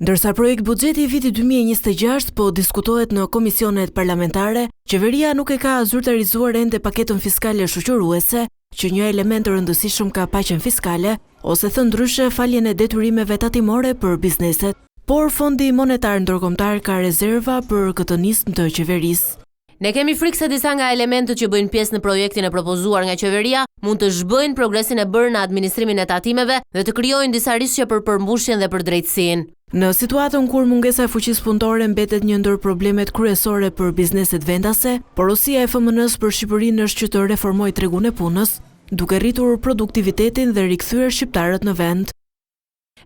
Ndërsa projekt buxheti i vitit 2026 po diskutohet në komisionet parlamentare, qeveria nuk e ka zyrtarizuar ende paketën fiskale shoqëruese, që një element rëndësishëm ka paqen fiskale, ose thënë ndryshe faljen e detyrimeve tatimore për bizneset. Por Fondi Monetar Ndërkombëtar ka rezerva për këtë nismë të qeverisë. Ne kemi frikë se disa nga elementët që bëjnë pjesë në projektin e propozuar nga qeveria mund të zhbëjnë progresin e bërë në administrimin e tatimeve dhe të krijojnë disa rrisje për përmbushjen dhe për drejtësinë. Në situatën kur mungesa e fuqisë punëtore mbetet një ndër problemet kryesore për bizneset vendase, porosia e FMN-s për Shqipërinë është që të reformojë tregun e punës, duke rritur produktivitetin dhe rikthyer shqiptarët në vend.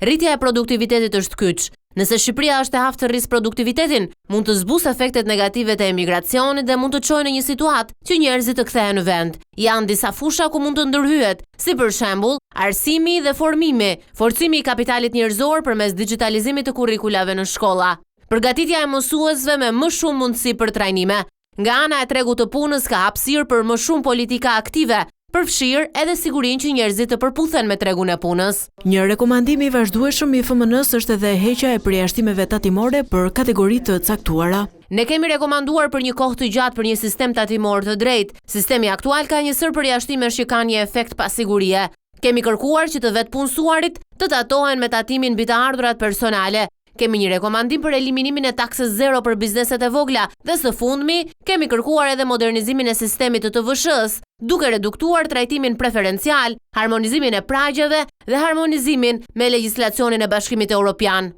Rritja e produktivitetit është kyç. Nëse Shqipëria është e aftë të rrisë produktivitetin, mund të zbusë efektet negative të emigracionit dhe mund të çojë në një situatë që njerëzit të kthehen në vend. Janë disa fusha ku mund të ndërhyet, si për shembull, arsimi dhe formimi, forcimi i kapitalit njerëzor përmes digitalizimit të kurrikulave në shkolla, përgatitja e mësuesve me më shumë mundësi për trajnime. Nga ana e tregut të punës ka hapësirë për më shumë politika aktive, përfshirë edhe sigurinë që njerëzit të përputhen me tregun e punës. Një rekomandim i vazhdueshëm i FMN-s është edhe heqja e përjashtimeve tatimore për kategori të caktuara. Ne kemi rekomanduar për një kohë të gjatë për një sistem tatimor të drejtë. Sistemi aktual ka një sër përjashtimesh që kanë një efekt pasigurie. Kemi kërkuar që të vetpunësuarit të tatohen me tatimin mbi të ardhurat personale. Kemi një rekomandim për eliminimin e taksës zero për bizneset e vogla dhe së fundmi kemi kërkuar edhe modernizimin e sistemit të TVSH-s, duke reduktuar trajtimin preferencial, harmonizimin e pragjeve dhe harmonizimin me legjislacionin e Bashkimit Evropian.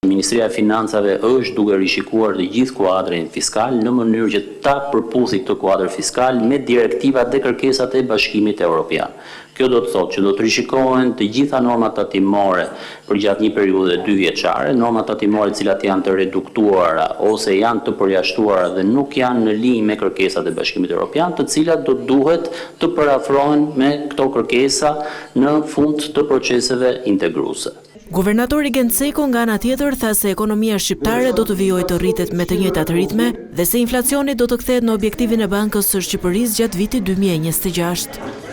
Ministria e Financave është duke rishikuar të gjithë kuadrin fiskal në mënyrë që ta përputhë këtë kuadër fiskal me direktivat dhe kërkesat e Bashkimit Evropian. Kjo do të thotë që do të rishikohen të gjitha normat tatimore për gjatë një periudhe 2 vjeçare, normat tatimore të cilat janë të reduktuara ose janë të përjashtuara dhe nuk janë në linjë me kërkesat e Bashkimit Evropian, të cilat do duhet të parafrohen me këto kërkesa në fund të proceseve integruese. Guvernatori Gendseko nga ana tjetër tha se ekonomia shqiptare do të vijojë të rritet me të njëjtat ritme dhe se inflacioni do të kthehet në objektivin e Bankës së Shqipërisë gjatë vitit 2026.